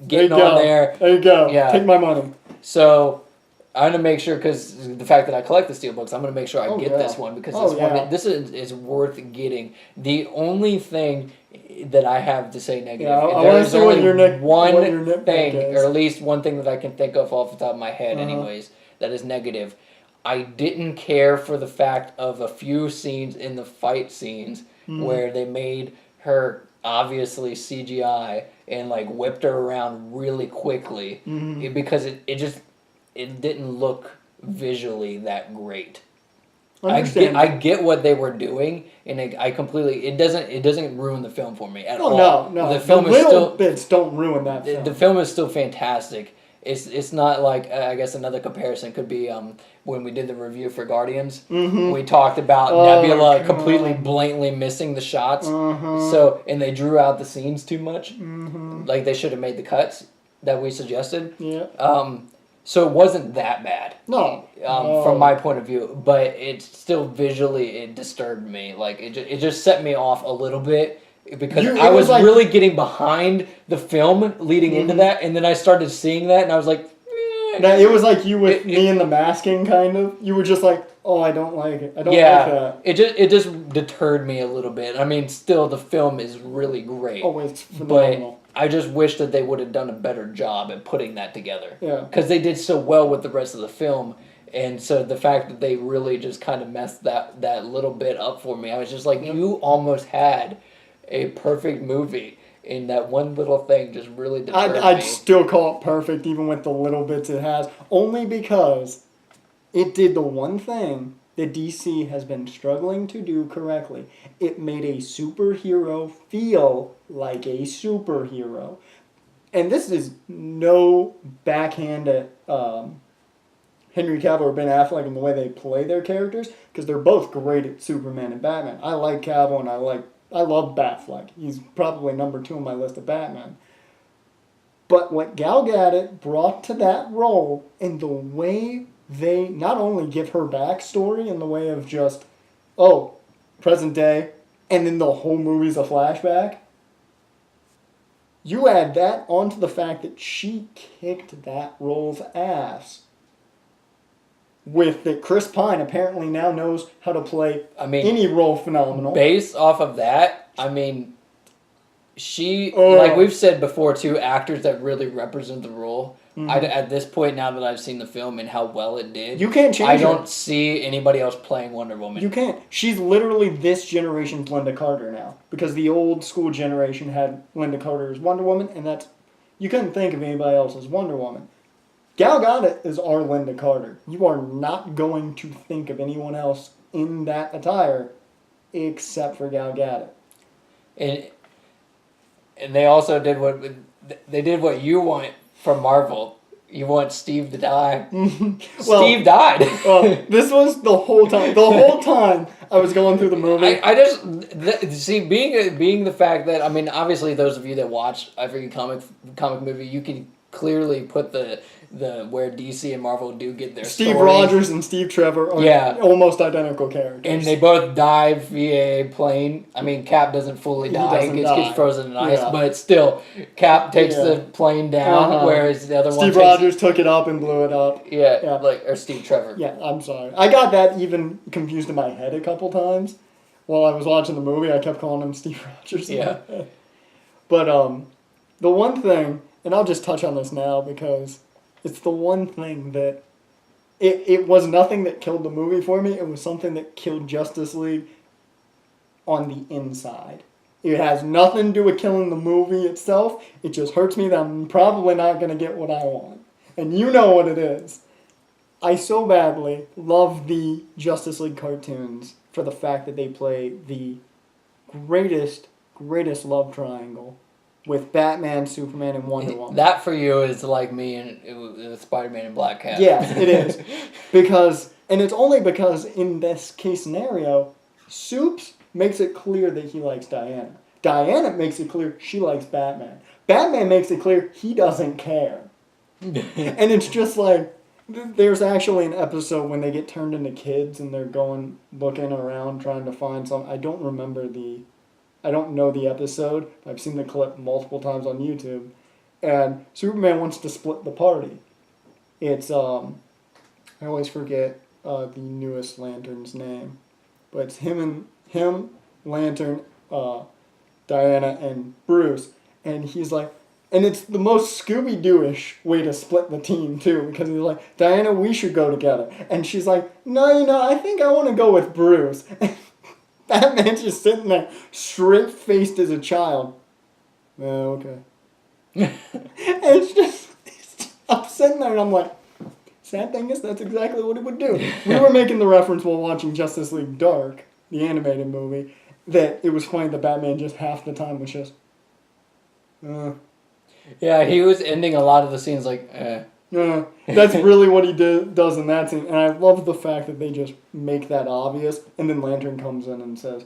getting on there. There you go. Yeah, take my money. So. I'm going to make sure, because the fact that I collect the Steelbooks, I'm going to make sure I get this one, because this is worth getting. The only thing that I have to say negative. Yeah, I There want to is see what only your one nitpick thing, is. or at least one thing that I can think of off the top of my head, Uh-huh. anyways, that is negative. I didn't care for the fact of a few scenes in the fight scenes where they made her obviously CGI and like whipped her around really quickly because it didn't look visually that great. I get what they were doing, and it doesn't ruin the film for me at all. No. The film is still bits don't ruin that film. The film is still fantastic. It's not like I guess another comparison could be when we did the review for Guardians. We talked about Nebula completely blatantly missing the shots. So and they drew out the scenes too much. Like they should have made the cuts that we suggested. Yeah. So it wasn't that bad. No. From my point of view, but it still visually it disturbed me. Like it just set me off a little bit because I was like, really getting behind the film leading into that, and then I started seeing that, and I was like, Now, it was like you with me in the masking, kind of. You were just like, oh, I don't like it. I don't like that. It just deterred me a little bit. I mean, still the film is really great. Oh, it's phenomenal. But I just wish that they would have done a better job at putting that together. Yeah. Because they did so well with the rest of the film. And so the fact that they really just kind of messed that little bit up for me, I was just like, you almost had a perfect movie. And that one little thing just really deterred me. I'd still call it perfect, even with the little bits it has. Only because it did the one thing that DC has been struggling to do correctly. It made a superhero feel like a superhero. And this is no backhand at Henry Cavill or Ben Affleck in the way they play their characters, because they're both great at Superman and Batman. I like Cavill and I love Batfleck. He's probably number 2 on my list of Batman. But what Gal Gadot brought to that role, and the way they not only give her backstory in the way of just, oh, present day, and then the whole movie's a flashback, you add that onto the fact that she kicked that role's ass. With that, Chris Pine apparently now knows how to play any role phenomenal. Based off of that, I mean, like we've said before too, actors that really represent the role. At this point, now that I've seen the film and how well it did, you can't change I don't see anybody else playing Wonder Woman. You can't. She's literally this generation's Linda Carter now, because the old school generation had Linda Carter as Wonder Woman, and you couldn't think of anybody else as Wonder Woman. Gal Gadot is our Linda Carter. You are not going to think of anyone else in that attire except for Gal Gadot. And they also did what you want from Marvel. You want Steve to die. Steve died. This was the whole time. The whole time I was going through the movie. I just see being the fact that, I mean, obviously those of you that watch every comic movie, you can clearly put the where DC and Marvel do get their Steve story. Rogers and Steve Trevor are almost identical characters. And they both die via plane. I mean, Cap doesn't fully die. He gets frozen in ice. But still, Cap takes the plane down, whereas the other Steve Rogers took it up and blew it up. Or Steve Trevor. Yeah, I'm sorry. I got that even confused in my head a couple times. While I was watching the movie, I kept calling him Steve Rogers. Yeah. But the one thing, and I'll just touch on this now because it's the one thing that it was nothing that killed the movie for me. It was something that killed Justice League on the inside. It has nothing to do with killing the movie itself. It just hurts me that I'm probably not going to get what I want. And you know what it is. I so badly love the Justice League cartoons for the fact that they play the greatest love triangle with Batman, Superman, and Wonder Woman. That for you is like me and Spider-Man and Black Cat. Yeah, it is. And it's only because in this case scenario, Supes makes it clear that he likes Diana. Diana makes it clear she likes Batman. Batman makes it clear he doesn't care. And it's just like, there's actually an episode when they get turned into kids and they're looking around trying to find some. I don't know the episode. I've seen the clip multiple times on YouTube. And Superman wants to split the party. It's, I always forget the newest Lantern's name. But it's him, Lantern, Diana and Bruce, and he's like, and it's the most Scooby-Doo-ish way to split the team too, because he's like, Diana, we should go together, and she's like, no, I think I want to go with Bruce. Batman's just sitting there, straight-faced as a child. Oh, okay. And I'm sitting there and I'm like, sad thing is, that's exactly what it would do. We were making the reference while watching Justice League Dark, the animated movie, that it was funny that Batman just half the time was just, Yeah, he was ending a lot of the scenes like, That's really what he does in that scene. And I love the fact that they just make that obvious. And then Lantern comes in and says,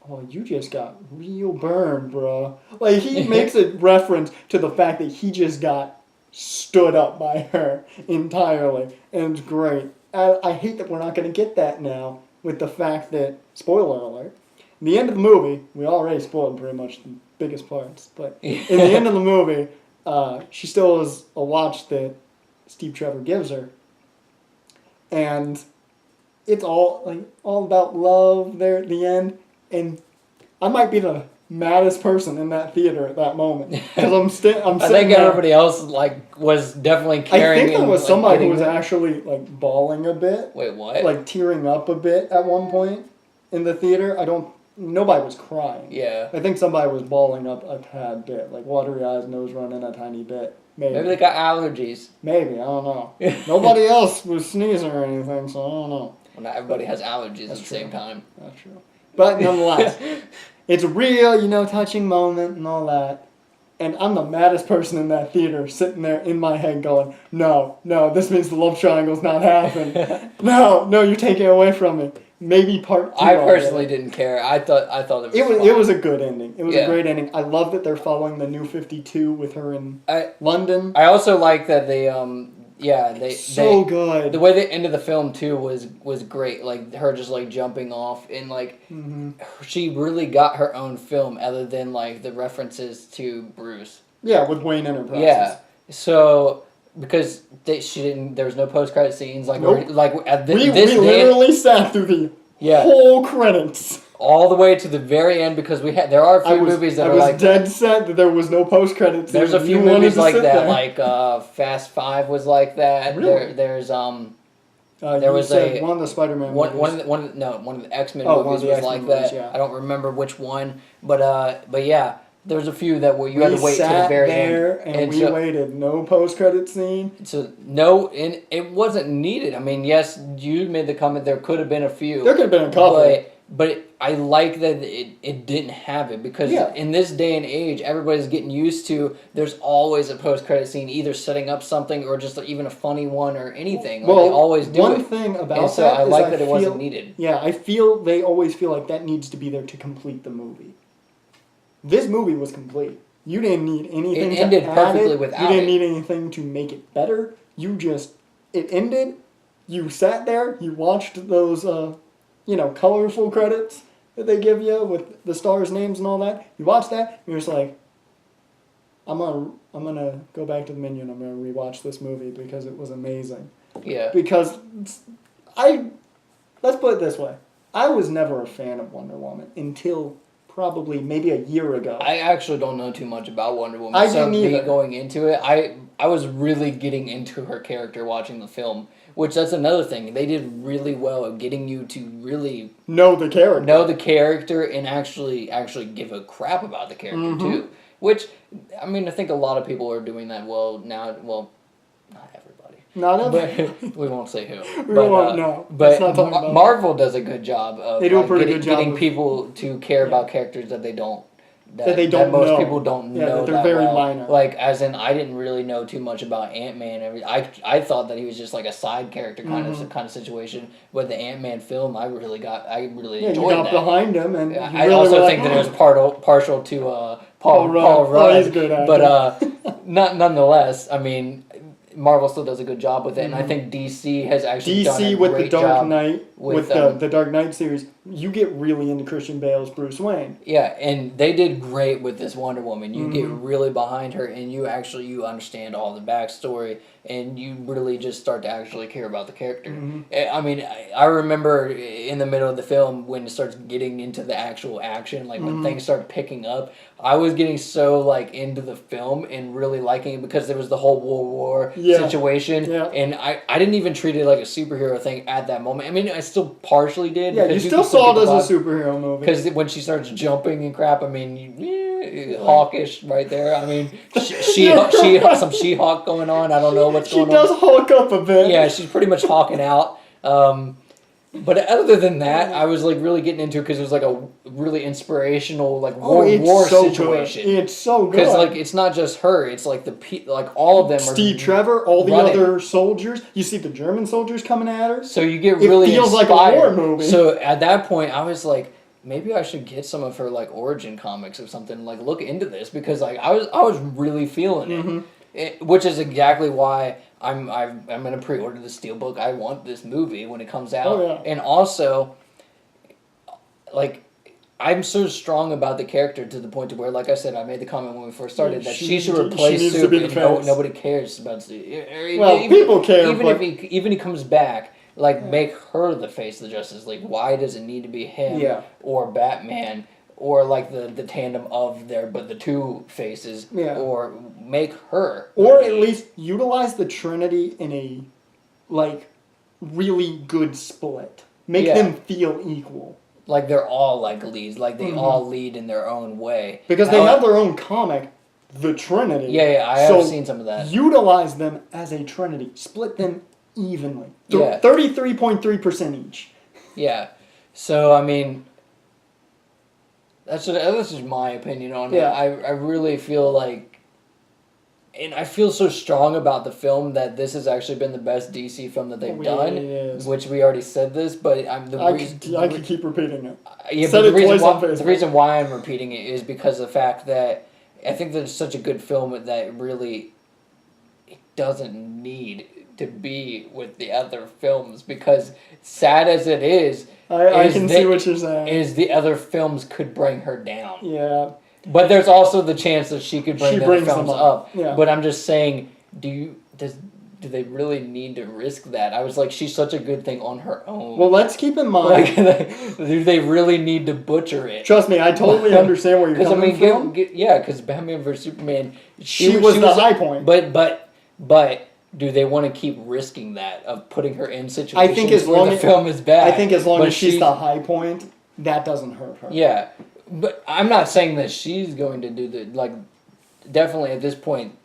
oh, you just got real burned, bro. Like, he makes a reference to the fact that he just got stood up by her entirely. And it's great. I hate that we're not going to get that now with the fact that, spoiler alert, in the end of the movie, we already spoiled pretty much the biggest parts, but in the end of the movie, she still has a watch that Steve Trevor gives her. And it's all about love there at the end. And I might be the maddest person in that theater at that moment, because I'm sitting I think there. everybody else was definitely caring. I think there was somebody who was actually bawling a bit. Wait, what? Tearing up a bit at one point in the theater. Nobody was crying. Yeah. I think somebody was bawling up a tad bit, watery eyes, nose running a tiny bit. Maybe they got allergies. Maybe, I don't know. Nobody else was sneezing or anything, so I don't know. Well, not everybody has allergies at the same time. That's true. But nonetheless, it's a real, touching moment and all that. And I'm the maddest person in that theater, sitting there in my head going, no, this means the love triangle's not happening. No, you're taking it away from me. Maybe part 2. I personally didn't care. I thought it was a good ending. It was a great ending. I love that they're following the New 52 with her in London. I also like that they good. The way they ended the film too was great. Like her just jumping off and she really got her own film other than the references to Bruce. Yeah, with Wayne Enterprises. Yeah. So because there was no post-credit scenes nope. We literally sat through the whole credits all the way to the very end, because there are a few movies that I was dead set that there was no post-credit scene. There's a few movies like that, Fast 5 was like that. Really? There's one of the Spider-Man movies. One of the X-Men movies was like that. Yeah. I don't remember which one, but yeah. There's a few that you had to wait till the very end. And we waited. No post-credit scene. So, no, and it wasn't needed. I mean, yes, you made the comment there could have been a few. There could have been a couple. But I like that it didn't have it, because in this day and age, everybody's getting used to there's always a post-credit scene, either setting up something or just even a funny one or anything. Well, they always do one thing about and so that I is like that it wasn't needed. Yeah, they always feel like that needs to be there to complete the movie. This movie was complete. You didn't need anything to add it. It ended perfectly without it. You didn't need anything to make it better. It ended. You sat there. You watched those, colorful credits that they give you with the stars' names and all that. You watched that. And you're just like, I'm gonna go back to the menu and I'm gonna rewatch this movie because it was amazing. Yeah. Because let's put it this way. I was never a fan of Wonder Woman until probably maybe a year ago. I actually don't know too much about Wonder Woman. I didn't either. Going into it, I was really getting into her character watching the film, which that's another thing. They did really well at getting you to really know the character and actually give a crap about the character too. Which, I mean, I think a lot of people are doing that not everybody. Not everybody. But we won't say who. We won't know. But Marvel does a good job of getting people to care about characters that most people don't know. That they're very minor. As in, I didn't really know too much about Ant-Man. I thought that he was just a side character kind of situation. With the Ant-Man film, I really enjoyed you got that. Behind him, and I also think that it was partial to Paul Rudd. He's a good actor. But nonetheless, I mean, Marvel still does a good job with it, and I think DC has actually done a with great the Dark job. Knight with the Dark Knight series, you get really into Christian Bale's Bruce Wayne. Yeah, and they did great with this Wonder Woman. You get really behind her, and you understand all the backstory, and you really just start to actually care about the character. I mean, I remember in the middle of the film when it starts getting into the actual action, like when things start picking up, I was getting so like into the film and really liking it because there was the whole World War situation, and I didn't even treat it like a superhero thing at that moment. I mean, I still partially did. Yeah, you still saw it as a superhero movie. Because when she starts jumping and crap, I mean, hawkish right there. I mean, some She-Hulk going on. I don't know what's going on. She does hawk up a bit. Yeah, she's pretty much hawking out. But other than that, I was like really getting into it because it was like a really inspirational like World War situation. Good. It's so good because like it's not just her; it's like like all of them. Steve Trevor, all the other soldiers. You see the German soldiers coming at her. So you get really feels inspired. Like a war movie. So at that point, I was like, maybe I should get some of her like origin comics or something. Like look into this because like I was really feeling it, which is exactly why. I'm gonna pre-order the Steelbook. I want this movie when it comes out, and also, like, I'm so strong about the character to the point to where, like I said, I made the comment when we first started that she should replace Soup, and nobody cares about Soup. Well, people care, even if he comes back, like make her the face of the Justice League. Why does it need to be him or Batman? Or like the tandem of the two faces, or make her, or at least utilize the Trinity in a like really good split. Make them feel equal. Like they're all like leads, like they all lead in their own way because they have their own comic, the Trinity. Yeah, I have seen some of that. Utilize them as a Trinity, split them evenly. 33.3% each. Yeah, so I mean. That's just my opinion on it. I really feel like, and I feel so strong about the film that this has actually been the best DC film that they've done. Which we already said this, but I could keep repeating it. Yeah, but the reason why I'm repeating it is because of the fact that I think that it's such a good film that really it doesn't need to be with the other films because sad as it is. I can see what you're saying. Is the other films could bring her down. Yeah. But there's also the chance that she could bring the other films up. Yeah. But I'm just saying, do they really need to risk that? I was like, she's such a good thing on her own. Well, let's keep in mind. Do they really need to butcher it? Trust me, I totally understand where you're coming from. Because Batman vs Superman, she was the high point. But do they want to keep risking that of putting her in situations where the film is bad? I think as long as she's the high point, that doesn't hurt her. Yeah, but I'm not saying that she's going to do definitely at this point,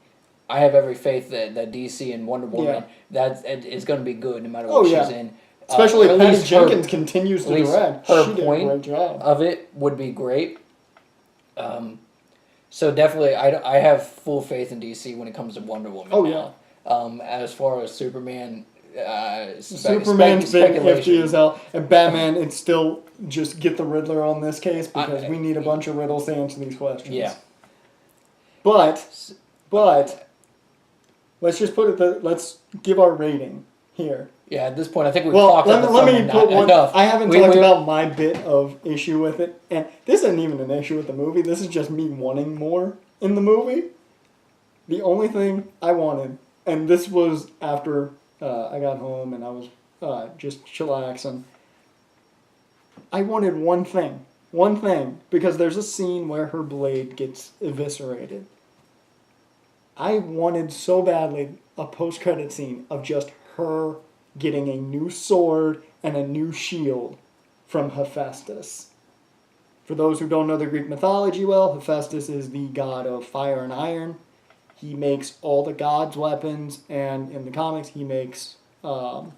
I have every faith that DC and Wonder Woman that is going to be good no matter what she's in. Especially if Patty Jenkins continues to direct. Her point of it would be great. So definitely, I have full faith in DC when it comes to Wonder Woman. Oh yeah. As far as Superman, Superman's been hefty as hell, and Batman, it's still just get the Riddler on this case because we need a bunch of riddles to answer these questions. Yeah. But let's just put it. Let's give our rating here. Yeah, at this point, I think we've talked about the film enough. I haven't talked about my bit of issue with it, and this isn't even an issue with the movie. This is just me wanting more in the movie. The only thing I wanted. And this was after I got home and I was just chillaxing. I wanted one thing, because there's a scene where her blade gets eviscerated. I wanted so badly a post-credit scene of just her getting a new sword and a new shield from Hephaestus. For those who don't know the Greek mythology well, Hephaestus is the god of fire and iron. He makes all the gods' weapons, and in the comics, he makes the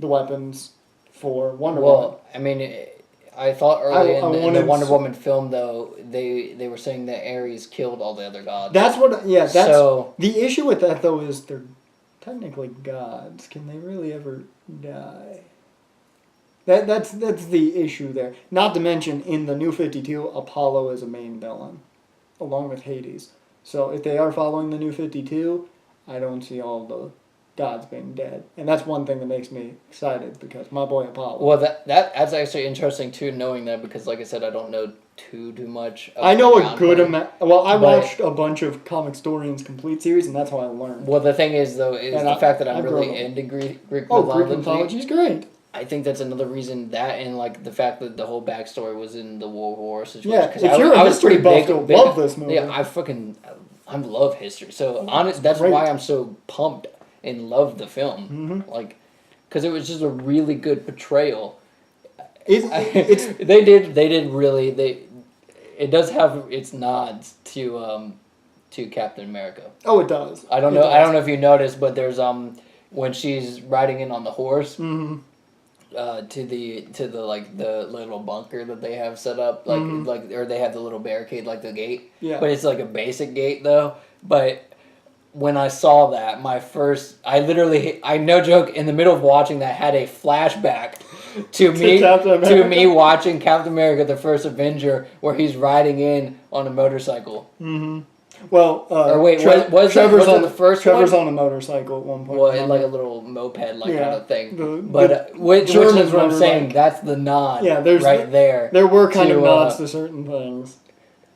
weapons for Wonder Woman. Well, I mean, I thought early in the Wonder Woman film, though, they were saying that Ares killed all the other gods. The issue with that, though, is they're technically gods. Can they really ever die? That's the issue there. Not to mention, in the New 52, Apollo is a main villain, along with Hades. So if they are following the New 52, I don't see all the gods being dead. And that's one thing that makes me excited because my boy Apollo. Well, that's actually interesting too, knowing that, because like I said, I don't know too much. I know a good amount. Well, I watched a bunch of Comic Storian's complete series, and that's how I learned. Well, the thing is, though, is the fact that I'm really into Greek mythology. Greek mythology is great. I think that's another reason, that and like the fact that the whole backstory was in the World War situation. Yeah, if you're a history buff, you'll love this movie. Yeah, I love history. So that's why I'm so pumped and love the film. Like, because it was just a really good portrayal. They did really. It does have its nods to Captain America. Oh, it does. I don't know if you noticed, but there's when she's riding in on the horse. To the like the little bunker that they have set up, or they have the little barricade like the gate. Yeah. But it's like a basic gate though. But when I saw that, I no joke, in the middle of watching that, had a flashback to me watching Captain America: The First Avenger, where he's riding in on a motorcycle. Well, Trevor's on the first one? Trevor's on a motorcycle at one point. Well, in like a little moped kind of thing. Which is what I'm saying. That's the nod. Yeah, there. There were kind of nods to certain things.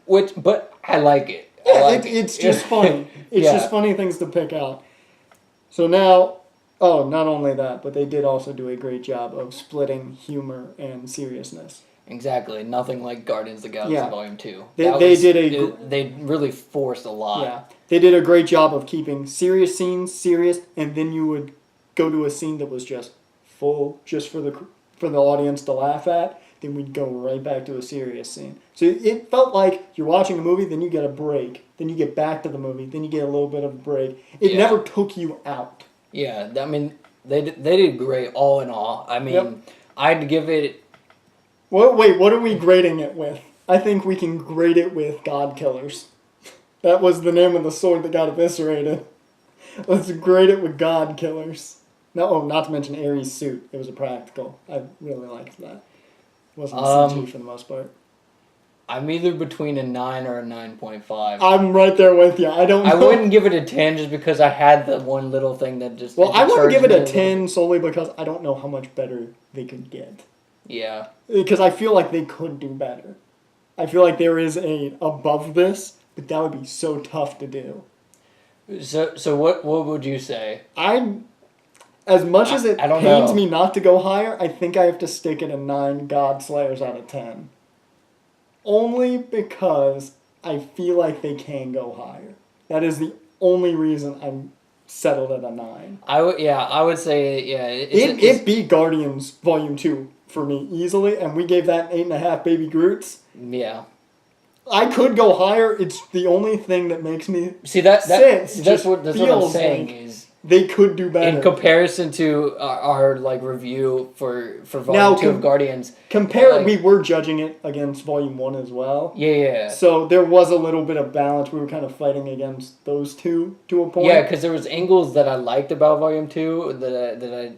But I like it. It's just funny. It's just funny things to pick out. So now, not only that, but they did also do a great job of splitting humor and seriousness. Exactly. Nothing like Guardians of the Galaxy Volume 2. They really forced a lot. Yeah. They did a great job of keeping serious scenes serious, and then you would go to a scene that was just full, just for the audience to laugh at. Then we'd go right back to a serious scene. So it felt like you're watching a movie, then you get a break. Then you get back to the movie, then you get a little bit of a break. It never took you out. Yeah, I mean, they did great all in all. I mean, I'd give it... Wait, what are we grading it with? I think we can grade it with God Killers. That was the name of the sword that got eviscerated. Let's grade it with God Killers. Not to mention Ares' suit. It was a practical. I really liked that. It wasn't CG for the most part. I'm either between a 9 or a 9.5. I'm right there with you. I don't know. I wouldn't give it a 10 just because I had the one little thing that just... Well, I wouldn't give it a 10 solely because I don't know how much better they could get. Yeah. Because I feel like they could do better. I feel like there is a above this, but that would be so tough to do. So what would you say? As much as it pains me not to go higher, I think I have to stick at a 9 God Slayers out of 10. Only because I feel like they can go higher. That is the only reason I'm settled at a 9. I would say, yeah. It beat Guardians Volume 2 for me easily, and we gave that 8.5 Baby Groots. Yeah. I could go higher. It's the only thing that makes me that's what I'm saying is they could do better. In comparison to our review for Volume 2 of Guardians. We were judging it against Volume 1 as well. Yeah. So there was a little bit of balance. We were kind of fighting against those two to a point. Yeah, because there was angles that I liked about Volume 2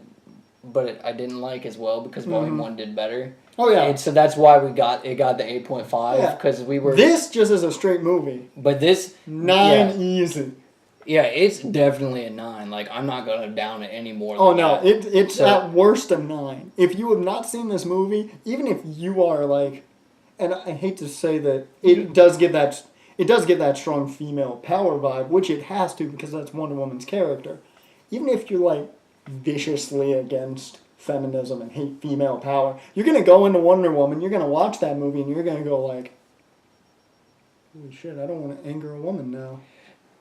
but I didn't like as well because Volume 1 did better. Oh, yeah. And so that's why we got the 8.5 because we were... This just is a straight movie. But this... 9 easy. Yeah, it's definitely a 9. Like, I'm not going to down it any more than that. It's at worst a 9. If you have not seen this movie, even if you are like... And I hate to say that it does get that strong female power vibe, which it has to because that's Wonder Woman's character. Even if you're like viciously against feminism and hate female power, you're going to go into Wonder Woman, you're going to watch that movie, and you're going to go like, holy shit, I don't want to anger a woman now.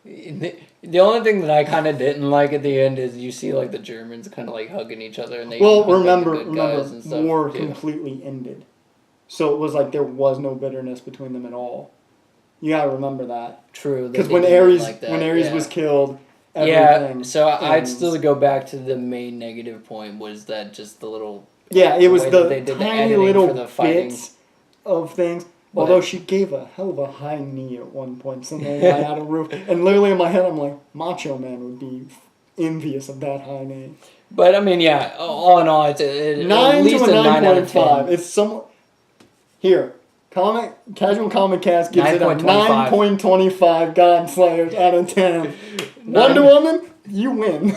The only thing that I kind of didn't like at the end is you see like the Germans kind of like hugging each other, and they remember war completely ended, so it was like there was no bitterness between them at all. You gotta remember that. True. Because when Ares was killed, everything. Yeah. So I'd still go back to the main negative point was that just the little. Yeah, it was the tiny little bits of things. Although she gave a hell of a high knee at one point, something right out of roof. And literally in my head, I'm like, Macho Man would be envious of that high knee. But, I mean, yeah, all in all, it's 9 at least to a 9.5. It's somewhat... Here, Casual Comic Cast gives it a 9.25 God Slayers out of 10. Wonder Woman, you win.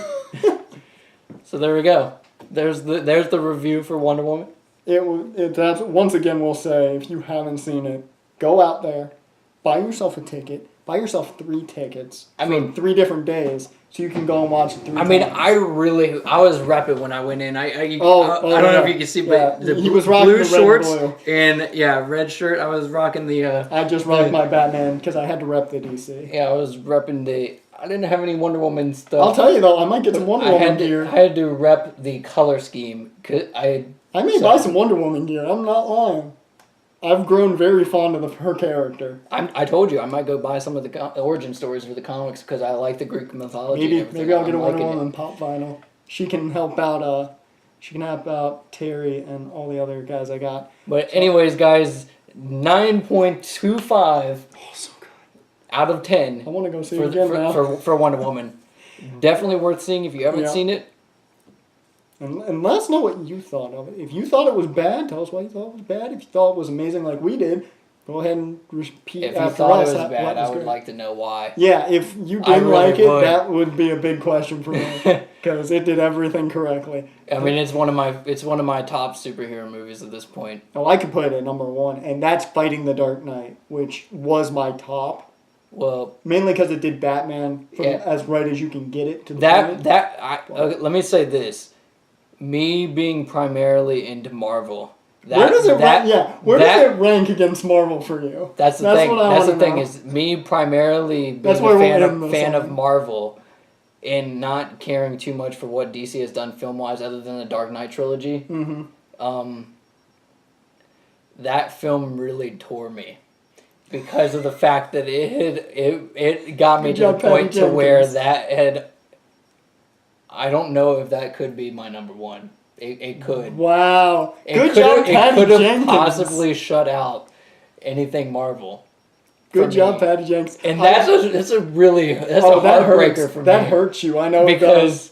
So there we go. There's the review for Wonder Woman. That's, once again, we'll say, if you haven't seen it, go out there, buy yourself a ticket, buy yourself 3 tickets. I mean, 3 different days, so you can go and watch it 3 times. I was repping when I went in. I don't know if you can see, but he was rocking blue the red shorts and blue. and red shirt. I was rocking the. I just rocked my Batman because I had to rep the DC. Yeah, I was repping the. I didn't have any Wonder Woman stuff. I'll tell you though, I might get some Wonder Woman gear. I had to rep the color scheme. I may buy some Wonder Woman gear. I'm not lying. I've grown very fond of her character. I told you I might go buy some of the origin stories for the comics because I like the Greek mythology. Maybe I'll get a Wonder Woman pop vinyl. She can help out. She can help out Terry and all the other guys I got. But anyways, guys, 9.25. Oh, so good. Out of 10. I want to go see it again now. For Wonder Woman. Definitely worth seeing if you haven't seen it. And let us know what you thought of it. If you thought it was bad, tell us why you thought it was bad. If you thought it was amazing like we did, go ahead and repeat after us. If you thought it was bad, I would like to know why. Yeah, if you didn't like it, that would be a big question for me. Because it did everything correctly. I mean, it's one of my top superhero movies at this point. Oh, I could put it at number 1, and that's Fighting the Dark Knight, which was my top. Well, mainly because it did Batman as right as you can get it to the point. Let me say this. Me being primarily into Marvel. Where does it rank against Marvel for you? That's the thing. That's the thing is me primarily being a fan of Marvel and not caring too much for what DC has done film-wise other than the Dark Knight trilogy. Mm-hmm. That film really tore me because of the fact that it got me to the point to where that had. I don't know if that could be my number 1. It could. Wow. Good job, Patty Jenkins. It could have possibly shut out anything Marvel. Good job, Patty Jenkins. And that's a heartbreaker for me. That hurts you. I know because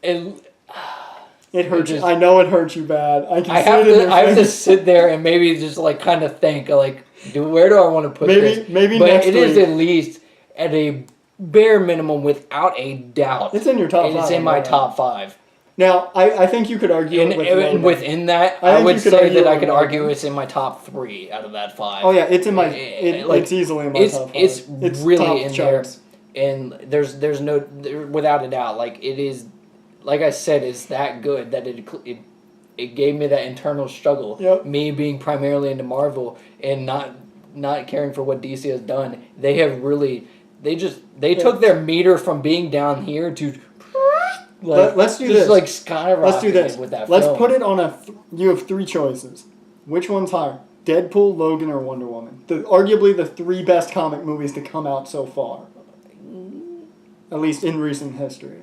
it hurts you. I know it hurts you bad. I have to sit there and maybe just kind of think where do I want to put this? Maybe but next it week. Is at least at a bare minimum, without a doubt. It's in your top 5. It's in my top 5. Now, I think you could argue within that, I would say that I could argue it's in my top 3 out of that 5. Oh yeah, it's in my. It's easily in my top 5. It's really in charts. There, and there's no without a doubt. It is, like I said, is that good that it gave me that internal struggle. Yep. Me being primarily into Marvel and not caring for what DC has done, they have really. They took their meter from being down here to let's do this. Skyrocketing let's do this. With that let's film. put it on you have 3 choices. Which one's higher? Deadpool, Logan, or Wonder Woman? Arguably the 3 best comic movies to come out so far. At least in recent history.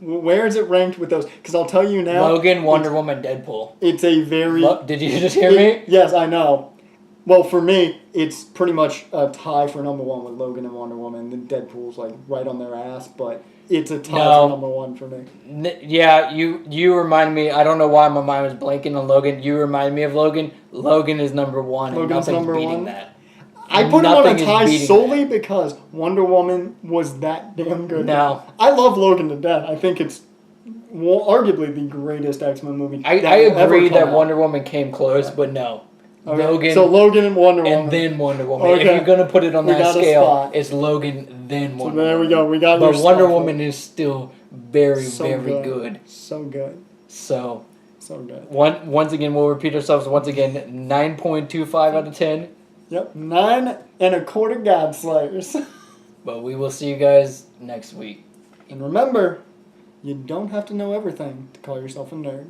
Where is it ranked with those? Because I'll tell you now. Logan, Wonder Woman, Deadpool. It's a very. Did you just hear me? Yes, I know. Well, for me, it's pretty much a tie for number 1 with Logan and Wonder Woman. Then Deadpool's right on their ass, but it's a tie for number 1 for me. Yeah, you remind me. I don't know why my mind was blanking on Logan. You remind me of Logan. Logan is number 1. Logan's and number beating 1. That. I put him on a tie solely because Wonder Woman was that damn good. No, I love Logan to death. I think it's arguably the greatest X-Men movie. I agree that Wonder Woman came close, but no. Okay. Logan. So Logan and Wonder Woman. And then Wonder Woman. Okay. If you're going to put it on that scale, it's Logan, then Wonder Woman. So there we go. We got But Wonder Woman is still very, very good. So good. So good. Once again, we'll repeat ourselves. Once again, 9.25 out of 10. Yep. 9 1/4 God Slayers. But we will see you guys next week. And remember, you don't have to know everything to call yourself a nerd.